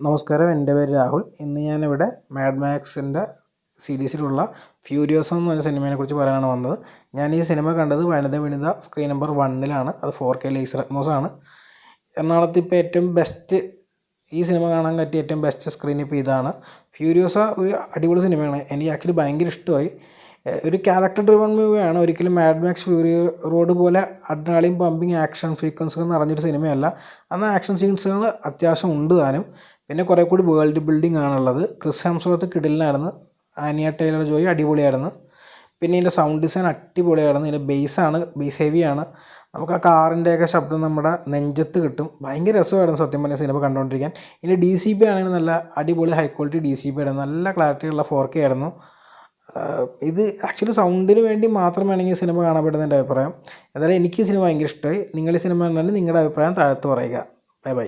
നമസ്കാരം, എൻ്റെ പേര് രാഹുൽ. ഇന്ന് ഞാനിവിടെ മാഡ് മാക്സിൻ്റെ സീരീസിലുള്ള ഫ്യൂരിയോസ എന്ന് പറഞ്ഞ സിനിമയെക്കുറിച്ച് പറയാനാണ് വന്നത്. ഞാൻ ഈ സിനിമ കണ്ടത് വനിത സ്ക്രീൻ നമ്പർ 1-ലാണ്. അത് 4K ലേസർ അറ്റ്മോസാണ്. എറണാകുളത്ത് ഇപ്പോൾ ഏറ്റവും ബെസ്റ്റ് ഈ സിനിമ കാണാൻ പറ്റിയ ഏറ്റവും ബെസ്റ്റ് സ്ക്രീൻ ഇപ്പോൾ ഇതാണ്. ഫ്യൂരിയോസ ഒരു അടിപൊളി സിനിമയാണ്. എനിക്ക് ആക്ച്വലി ഭയങ്കര ഇഷ്ടമായി. ഒരു ക്യാരക്ടർ ഡ്രിവൺ മൂവിയാണ്. ഒരിക്കലും മാഡ് മാക്സ് ഫ്യൂറി റോഡ് പോലെ അഡ്രിനാലിൻ പമ്പിങ് ആക്ഷൻ സീക്വൻസുകൾ നിറഞ്ഞൊരു സിനിമയല്ല. എന്നാൽ ആക്ഷൻ സീക്വൻസുകൾ അത്യാവശ്യം ഉണ്ട് താനും. പിന്നെ കുറേ കൂടി വേൾഡ് ബിൽഡിംഗ് ആണുള്ളത്. ക്രിസ് ഹെംസ്വർത്ത് കിടിലനായിരുന്നു. ആനിയ ടൈലർ ജോയ് അടിപൊളിയായിരുന്നു. പിന്നെ ഇതിൻ്റെ സൗണ്ട് ഡിസൈൻ അടിപൊളിയായിരുന്നു. ഇതിൻ്റെ ബേസ് ഹെവിയാണ്. നമുക്ക് ആ കാറിൻ്റെയൊക്കെ ശബ്ദം നമ്മുടെ നെഞ്ചത്ത് കിട്ടും. ഭയങ്കര രസമായിരുന്നു സത്യം പറഞ്ഞ സിനിമ കണ്ടുകൊണ്ടിരിക്കാൻ. ഇതിൻ്റെ DCP ആണെങ്കിൽ നല്ല അടിപൊളി ഹൈ ക്വാളിറ്റി DCP ആയിരുന്നു. നല്ല ക്ലാരിറ്റിയുള്ള 4K ആയിരുന്നു. ഇത് ആക്ച്വലി സൗണ്ടിന് വേണ്ടി മാത്രം വേണമെങ്കിൽ സിനിമ കാണാൻ പറ്റുന്ന എൻ്റെ അഭിപ്രായം. എന്തായാലും എനിക്ക് ഈ സിനിമ ഭയങ്കര ഇഷ്ടമായി. നിങ്ങൾ ഈ സിനിമ കണ്ടാൽ നിങ്ങളുടെ അഭിപ്രായം താഴത്ത് പറയുക. Bye bye.